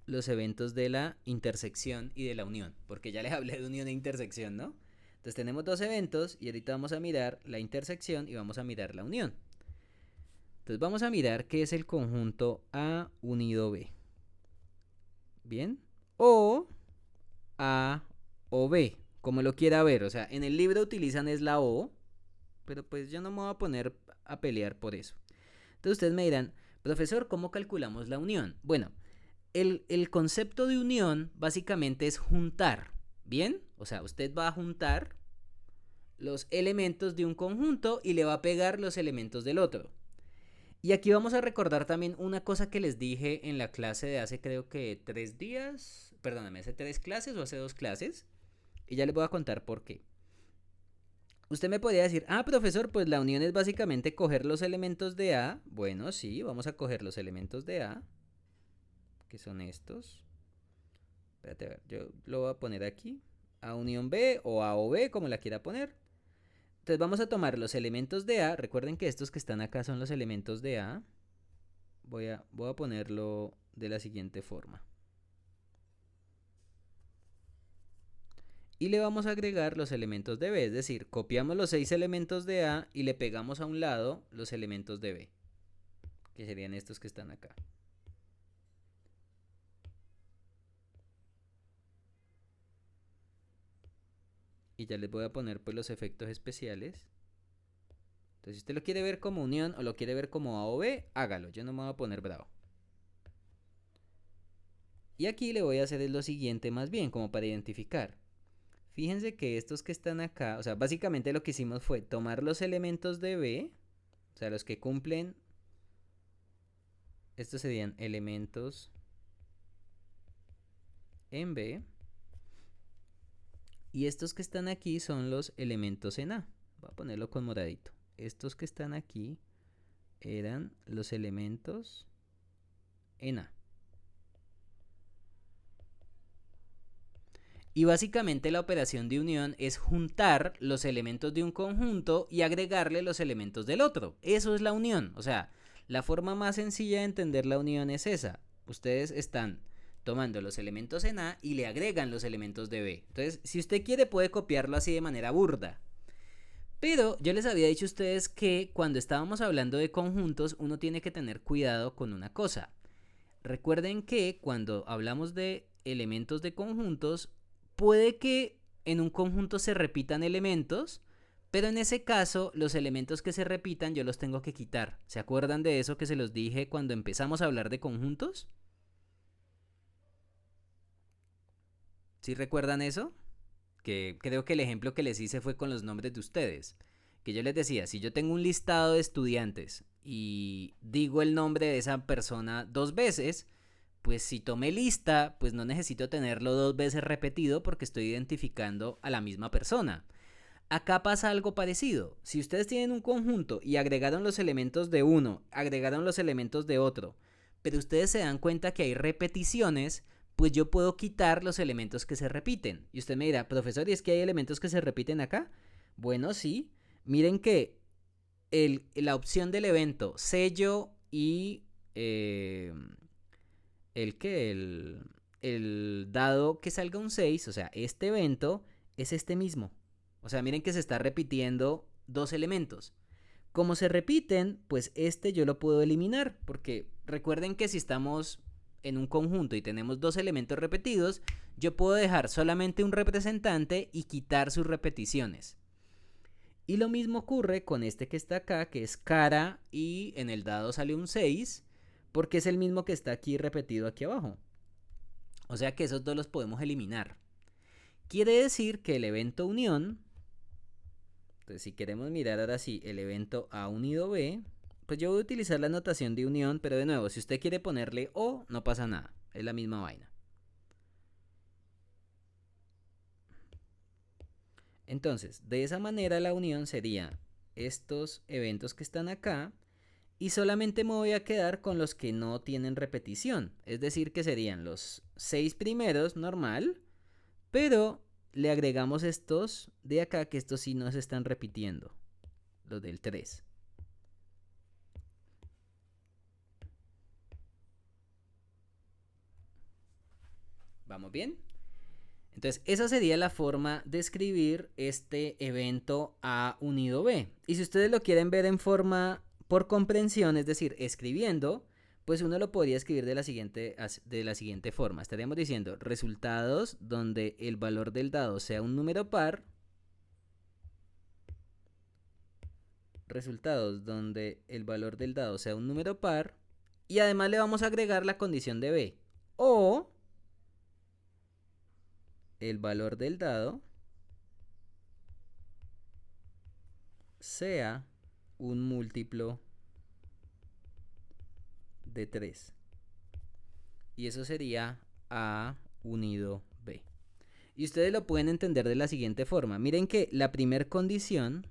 los eventos de la intersección y de la unión. Porque ya les hablé de unión e intersección, ¿no? Entonces tenemos dos eventos y ahorita vamos a mirar la intersección y vamos a mirar la unión. Entonces vamos a mirar qué es el conjunto A unido B. ¿Bien? O A o B, como lo quiera ver. O sea, en el libro utilizan es la O, pero pues yo no me voy a poner a pelear por eso. Entonces ustedes me dirán, profesor, ¿cómo calculamos la unión? Bueno, el concepto de unión básicamente es juntar, ¿bien? O sea, usted va a juntar los elementos de un conjunto y le va a pegar los elementos del otro. Y aquí vamos a recordar también una cosa que les dije en la clase de hace creo que 3 días, perdóname, hace 3 clases o hace 2 clases, y ya les voy a contar por qué. Usted me podría decir, ah, profesor, pues la unión es básicamente coger los elementos de A. Bueno, sí, vamos a coger los elementos de A, que son estos. Espérate, a ver, yo lo voy a poner aquí. A unión B o A o B, como la quiera poner. Entonces vamos a tomar los elementos de A. Recuerden que estos que están acá son los elementos de A. Voy a ponerlo de la siguiente forma. Y le vamos a agregar los elementos de B, es decir, copiamos los 6 elementos de A y le pegamos a un lado los elementos de B, que serían estos que están acá. Y ya les voy a poner pues los efectos especiales. Entonces, si usted lo quiere ver como unión o lo quiere ver como A o B, hágalo, yo no me voy a poner bravo. Y aquí le voy a hacer lo siguiente más bien, como para identificar. Fíjense que estos que están acá, o sea, básicamente lo que hicimos fue tomar los elementos de B, o sea, los que cumplen, estos serían elementos en B, y estos que están aquí son los elementos en A. Voy a ponerlo con moradito. Estos que están aquí eran los elementos en A. Y básicamente la operación de unión es juntar los elementos de un conjunto y agregarle los elementos del otro. Eso es la unión. O sea, la forma más sencilla de entender la unión es esa. Ustedes están tomando los elementos en A y le agregan los elementos de B. Entonces, si usted quiere puede copiarlo así de manera burda. Pero yo les había dicho a ustedes que cuando estábamos hablando de conjuntos uno tiene que tener cuidado con una cosa. Recuerden que cuando hablamos de elementos de conjuntos, puede que en un conjunto se repitan elementos, pero en ese caso los elementos que se repitan yo los tengo que quitar. ¿Se acuerdan de eso que se los dije cuando empezamos a hablar de conjuntos? ¿Sí recuerdan eso? Que creo que el ejemplo que les hice fue con los nombres de ustedes. Que yo les decía, si yo tengo un listado de estudiantes y digo el nombre de esa persona 2 veces, pues si tomé lista, pues no necesito tenerlo 2 veces repetido porque estoy identificando a la misma persona. Acá pasa algo parecido. Si ustedes tienen un conjunto y agregaron los elementos de uno, agregaron los elementos de otro, pero ustedes se dan cuenta que hay repeticiones, pues yo puedo quitar los elementos que se repiten. Y usted me dirá, profesor, ¿y es que hay elementos que se repiten acá? Bueno, sí. Miren que la opción del evento sello y el que el dado que salga un 6, o sea, este evento es este mismo. O sea, miren que se está repitiendo 2 elementos. Como se repiten, pues este yo lo puedo eliminar, porque recuerden que si estamos en un conjunto y tenemos 2 elementos repetidos, yo puedo dejar solamente un representante y quitar sus repeticiones. Y lo mismo ocurre con este que está acá, que es cara, y en el dado sale un 6, porque es el mismo que está aquí repetido aquí abajo. O sea que esos dos los podemos eliminar. Quiere decir que el evento unión, entonces si queremos mirar ahora sí el evento A unido B, pues yo voy a utilizar la notación de unión, pero de nuevo, si usted quiere ponerle O, no pasa nada, es la misma vaina. Entonces, de esa manera la unión sería estos eventos que están acá, y solamente me voy a quedar con los que no tienen repetición, es decir, que serían los 6 primeros normal, pero le agregamos estos de acá, que estos sí no se están repitiendo, los del 3. ¿Vamos bien? Entonces, esa sería la forma de escribir este evento A unido B. Y si ustedes lo quieren ver en forma por comprensión, es decir, escribiendo, pues uno lo podría escribir de la siguiente forma. Estaríamos diciendo resultados donde el valor del dado sea un número par. Resultados donde el valor del dado sea un número par. Y además le vamos a agregar la condición de B. O el valor del dado sea un múltiplo de 3. Y eso sería A unido B. Y ustedes lo pueden entender de la siguiente forma. Miren que la primera condición,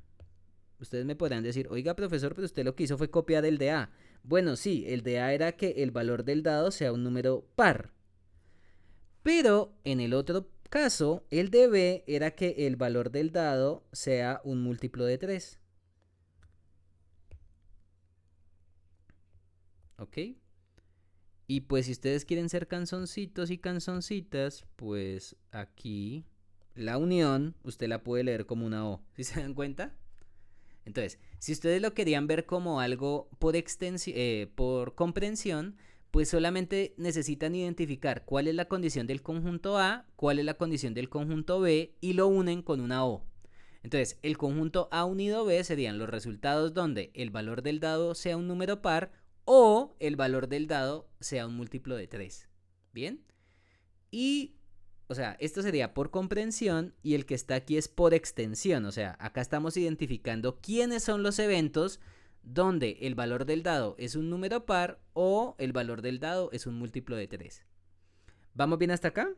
ustedes me podrán decir, oiga profesor, pero usted lo que hizo fue copiar el de A. Bueno, sí, el de A era que el valor del dado sea un número par. Pero en el otro caso, el de B era que el valor del dado sea un múltiplo de 3. ¿Ok? Y pues si ustedes quieren ser canzoncitos y canzoncitas, pues aquí la unión usted la puede leer como una O. ¿Sí se dan cuenta? Entonces, si ustedes lo querían ver como algo por comprensión, pues solamente necesitan identificar cuál es la condición del conjunto A, cuál es la condición del conjunto B y lo unen con una O. Entonces, el conjunto A unido B serían los resultados donde el valor del dado sea un número par o el valor del dado sea un múltiplo de 3. ¿Bien? Y, o sea, esto sería por comprensión y el que está aquí es por extensión. O sea, acá estamos identificando quiénes son los eventos donde el valor del dado es un número par o el valor del dado es un múltiplo de 3. ¿Vamos bien hasta acá?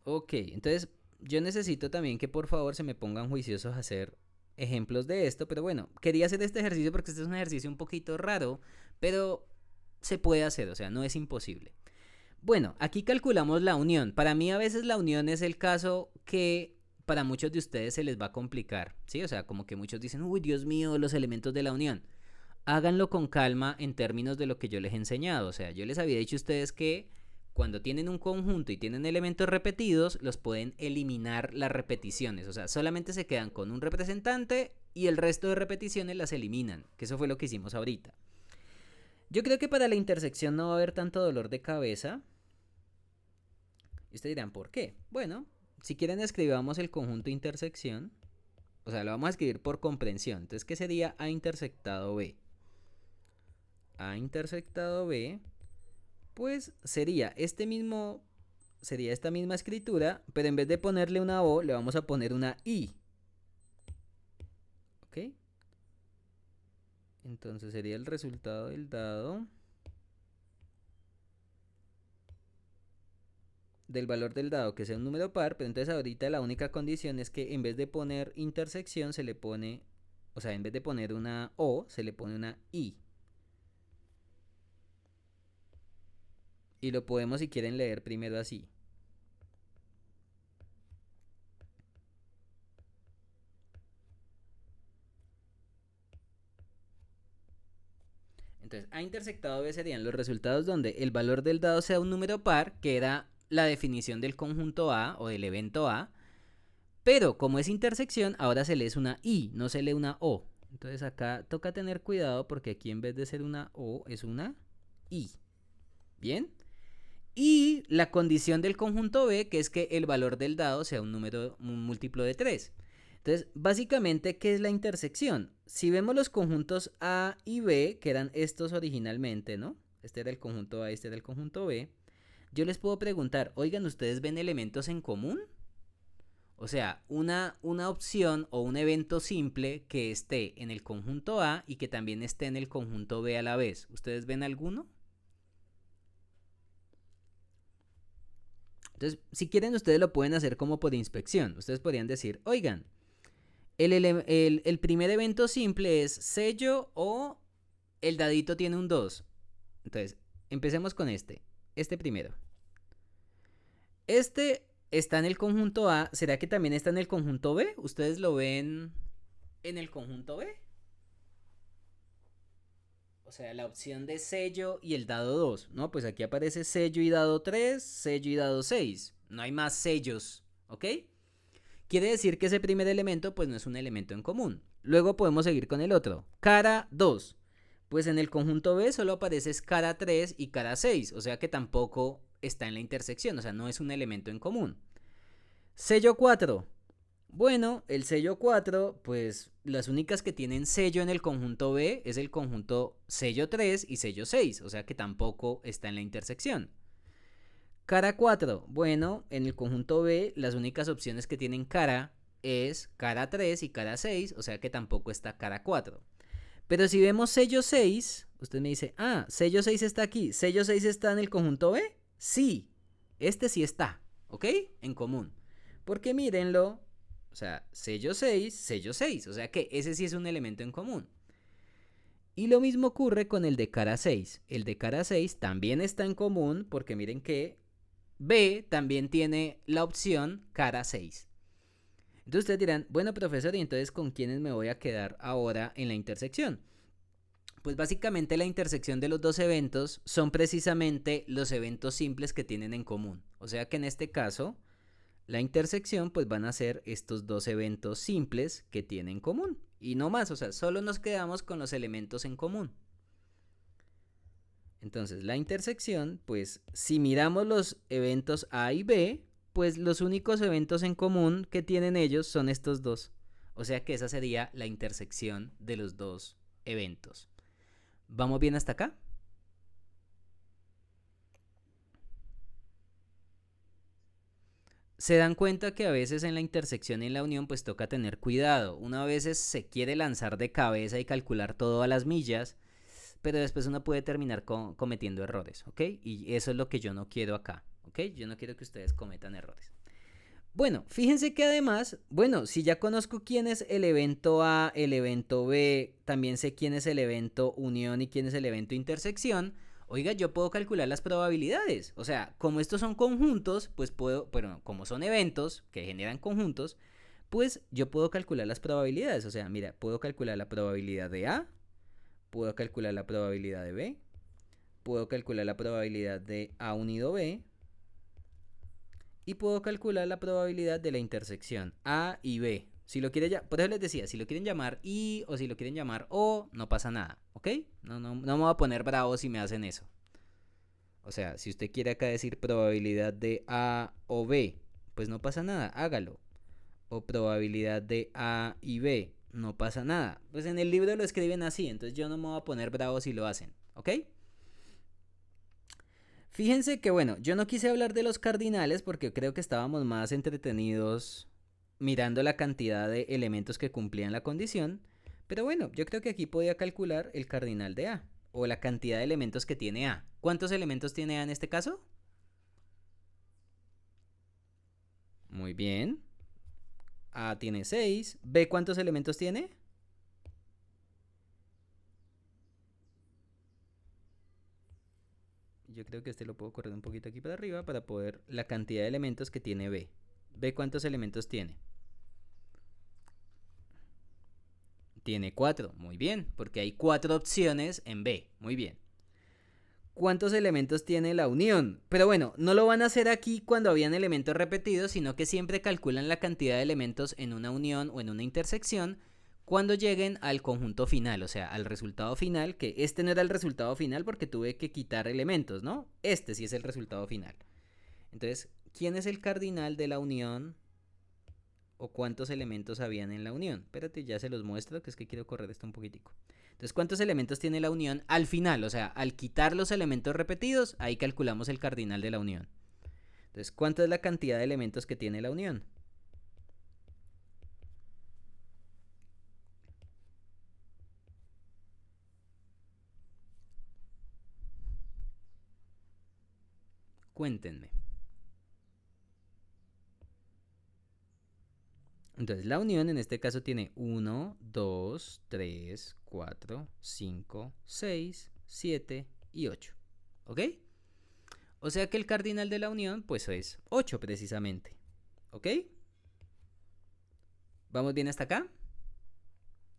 Ok, entonces yo necesito también que por favor se me pongan juiciosos a hacer ejemplos de esto, pero bueno, quería hacer este ejercicio porque este es un ejercicio un poquito raro, pero se puede hacer, o sea, no es imposible. Bueno, aquí calculamos la unión. Para mí a veces la unión es el caso que para muchos de ustedes se les va a complicar, ¿sí? O sea, como que muchos dicen, uy, Dios mío, los elementos de la unión. Háganlo con calma en términos de lo que yo les he enseñado. O sea, yo les había dicho a ustedes que cuando tienen un conjunto y tienen elementos repetidos, los pueden eliminar las repeticiones. O sea, solamente se quedan con un representante y el resto de repeticiones las eliminan. Que eso fue lo que hicimos ahorita. Yo creo que para la intersección no va a haber tanto dolor de cabeza. Y ustedes dirán, ¿por qué? Bueno, si quieren escribamos el conjunto intersección. O sea, lo vamos a escribir por comprensión. Entonces, ¿qué sería A intersectado B? A intersectado B Pues sería esta misma escritura, pero en vez de ponerle una O, le vamos a poner una I. ¿Ok? Entonces sería el resultado del dado del valor del dado que sea un número par, pero entonces ahorita la única condición es que en vez de poner intersección se le pone, o sea, en vez de poner una O, se le pone una I. Y lo podemos, si quieren, leer primero así. Entonces, A intersectado B serían los resultados donde el valor del dado sea un número par, que era la definición del conjunto A o del evento A, pero como es intersección, ahora se lee una I, no se lee una O. Entonces acá toca tener cuidado porque aquí en vez de ser una O es una I. ¿Bien? Y la condición del conjunto B, que es que el valor del dado sea un múltiplo de 3. Entonces, básicamente, ¿qué es la intersección? Si vemos los conjuntos A y B, que eran estos originalmente, ¿no? Este era el conjunto A, este era el conjunto B. Yo les puedo preguntar, oigan, ¿ustedes ven elementos en común? O sea, una opción o un evento simple que esté en el conjunto A y que también esté en el conjunto B a la vez. ¿Ustedes ven alguno? Entonces, si quieren, ustedes lo pueden hacer como por inspección. Ustedes podrían decir, oigan, el primer evento simple es sello o el dadito tiene un 2. Entonces, empecemos con este primero. Este está en el conjunto A. ¿Será que también está en el conjunto B? ¿Ustedes lo ven en el conjunto B? O sea, la opción de sello y el dado 2, ¿no? Pues aquí aparece sello y dado 3, sello y dado 6. No hay más sellos, ¿ok? Quiere decir que ese primer elemento pues no es un elemento en común. Luego podemos seguir con el otro. Cara 2. Pues en el conjunto B solo aparece cara 3 y cara 6, o sea que tampoco está en la intersección, o sea, no es un elemento en común. Sello 4. Bueno, el sello 4, pues las únicas que tienen sello en el conjunto B es el conjunto sello 3 y sello 6, o sea que tampoco está en la intersección. Cara 4, bueno, en el conjunto B las únicas opciones que tienen cara es cara 3 y cara 6, o sea que tampoco está cara 4. Pero si vemos sello 6, usted me dice, sello 6 está aquí, sello 6 está en el conjunto B. Sí, este sí está, ¿ok? En común. Porque mírenlo, o sea, sello 6, o sea que ese sí es un elemento en común. Y lo mismo ocurre con el de cara 6. El de cara 6 también está en común porque miren que B también tiene la opción cara 6. Entonces ustedes dirán, bueno profesor, ¿y entonces con quiénes me voy a quedar ahora en la intersección? Pues básicamente la intersección de los dos eventos son precisamente los eventos simples que tienen en común. O sea que en este caso, la intersección pues van a ser estos dos eventos simples que tienen en común. Y no más, o sea, solo nos quedamos con los elementos en común. Entonces, la intersección, pues si miramos los eventos A y B, pues los únicos eventos en común que tienen ellos son estos dos. O sea que esa sería la intersección de los dos eventos. ¿Vamos bien hasta acá? Se dan cuenta que a veces en la intersección y en la unión pues toca tener cuidado. Una vez se quiere lanzar de cabeza y calcular todo a las millas, pero después uno puede terminar cometiendo errores, ¿ok? Y eso es lo que yo no quiero acá, ¿ok? Yo no quiero que ustedes cometan errores. Bueno, fíjense que además, bueno, si ya conozco quién es el evento A, el evento B, también sé quién es el evento unión y quién es el evento intersección, oiga, yo puedo calcular las probabilidades. O sea, como estos son conjuntos, pues puedo, bueno, como son eventos que generan conjuntos, pues yo puedo calcular las probabilidades. O sea, mira, puedo calcular la probabilidad de A, puedo calcular la probabilidad de B, puedo calcular la probabilidad de A unido B, y puedo calcular la probabilidad de la intersección A y B. Si lo quieren, por eso les decía, si lo quieren llamar I o si lo quieren llamar O, no pasa nada, ¿ok? No me voy a poner bravo si me hacen eso. O sea, si usted quiere acá decir probabilidad de A o B, pues no pasa nada, hágalo. O probabilidad de A y B, no pasa nada. Pues en el libro lo escriben así, entonces yo no me voy a poner bravo si lo hacen, ¿ok? Fíjense que bueno, yo no quise hablar de los cardinales porque creo que estábamos más entretenidos mirando la cantidad de elementos que cumplían la condición, pero bueno, yo creo que aquí podía calcular el cardinal de A o la cantidad de elementos que tiene A. ¿Cuántos elementos tiene A en este caso? Muy bien. A tiene 6. ¿B cuántos elementos tiene? Yo creo que este lo puedo correr un poquito aquí para arriba para poder la cantidad de elementos que tiene B. ¿B cuántos elementos tiene? Tiene 4. Muy bien, porque hay 4 opciones en B. Muy bien. ¿Cuántos elementos tiene la unión? Pero bueno, no lo van a hacer aquí cuando habían elementos repetidos, sino que siempre calculan la cantidad de elementos en una unión o en una intersección cuando lleguen al conjunto final, o sea, al resultado final, que este no era el resultado final porque tuve que quitar elementos, ¿no? Este sí es el resultado final. Entonces, ¿quién es el cardinal de la unión o cuántos elementos habían en la unión? Espérate, ya se los muestro, que es que quiero correr esto un poquitico. Entonces, ¿cuántos elementos tiene la unión al final? O sea, al quitar los elementos repetidos, ahí calculamos el cardinal de la unión. Entonces, ¿cuánta es la cantidad de elementos que tiene la unión? Cuéntenme. Entonces, la unión en este caso tiene 1, 2, 3, 4, 5, 6, 7 y 8. ¿Ok? O sea que el cardinal de la unión, pues es 8 precisamente. ¿Ok? ¿Vamos bien hasta acá?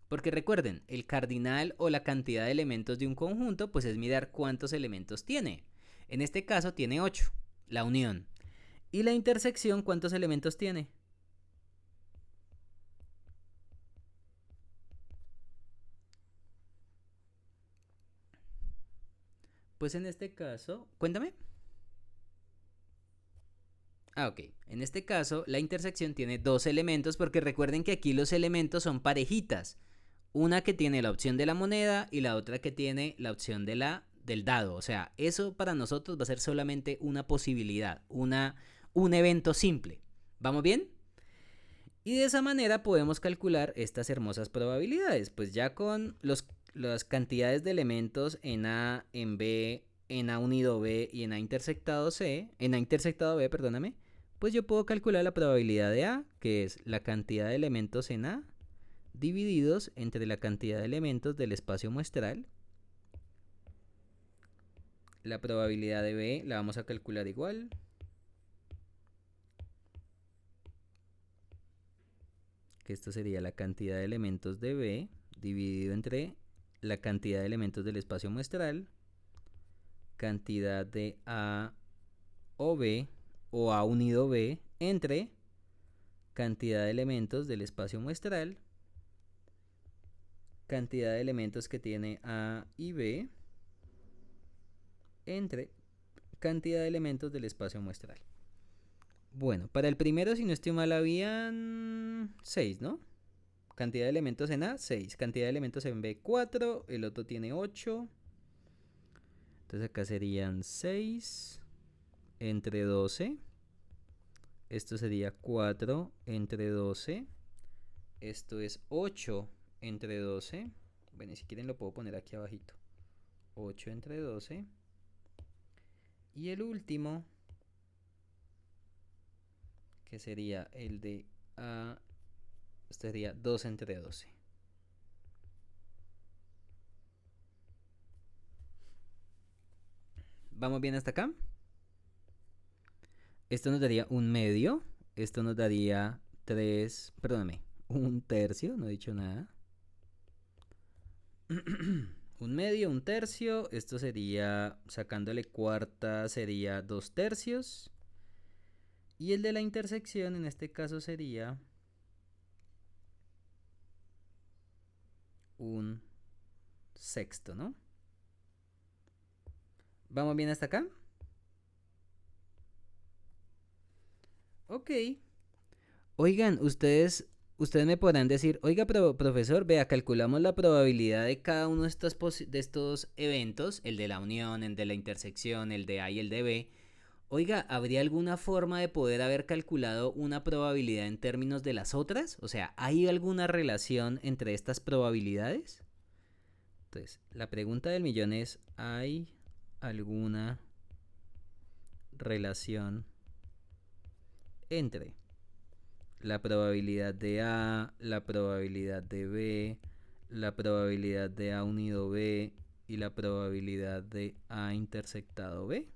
Porque recuerden, el cardinal o la cantidad de elementos de un conjunto, pues es mirar cuántos elementos tiene. En este caso tiene 8, la unión. ¿Y la intersección cuántos elementos tiene? Pues en este caso, cuéntame. Ok. En este caso, la intersección tiene dos elementos porque recuerden que aquí los elementos son parejitas. Una que tiene la opción de la moneda y la otra que tiene la opción del dado. O sea, eso para nosotros va a ser solamente una posibilidad, un evento simple. ¿Vamos bien? Y de esa manera podemos calcular estas hermosas probabilidades. Pues ya con las cantidades de elementos en A, en B, en A unido B y en A intersectado C, en A intersectado B, perdóname, pues yo puedo calcular la probabilidad de A, que es la cantidad de elementos en A divididos entre la cantidad de elementos del espacio muestral. La probabilidad de B la vamos a calcular igual. Que esto sería la cantidad de elementos de B dividido entre la cantidad de elementos del espacio muestral, cantidad de A o B o A unido B entre cantidad de elementos del espacio muestral, cantidad de elementos que tiene A y B entre cantidad de elementos del espacio muestral. Bueno, para el primero, si no estoy mal, habían 6, ¿no? Cantidad de elementos en A, 6. Cantidad de elementos en B, 4. El otro tiene 8. Entonces acá serían 6 entre 12. Esto sería 4 entre 12. Esto es 8 entre 12. Bueno, y si quieren lo puedo poner aquí abajito. 8 entre 12. Y el último, que sería el de A, esto sería 2 entre 12. ¿Vamos bien hasta acá? Esto nos daría un medio. Esto nos daría 3, perdóname, un tercio, no he dicho nada. Un medio, un tercio. Esto sería, sacándole cuarta, sería 2 tercios. Y el de la intersección en este caso sería un sexto, ¿no? ¿Vamos bien hasta acá? Ok. Oigan, ustedes ustedes me podrán decir, oiga, pero profesor, vea, calculamos la probabilidad de cada uno de de estos eventos, el de la unión, el de la intersección, el de A y el de B. Oiga, ¿habría alguna forma de poder haber calculado una probabilidad en términos de las otras? O sea, ¿hay alguna relación entre estas probabilidades? Entonces, la pregunta del millón es, ¿hay alguna relación entre la probabilidad de A, la probabilidad de B, la probabilidad de A unido B y la probabilidad de A intersectado B?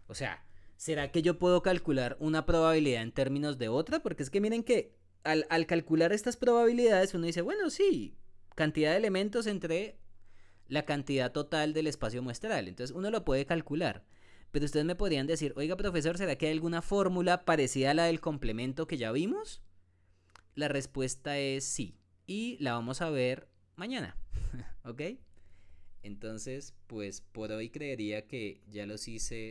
O sea, ¿será que yo puedo calcular una probabilidad en términos de otra? Porque es que miren que al calcular estas probabilidades uno dice, bueno, sí, cantidad de elementos entre la cantidad total del espacio muestral. Entonces uno lo puede calcular. Pero ustedes me podrían decir, oiga profesor, ¿será que hay alguna fórmula parecida a la del complemento que ya vimos? La respuesta es sí. Y la vamos a ver mañana. ¿Ok? Entonces, pues por hoy creería que ya los hice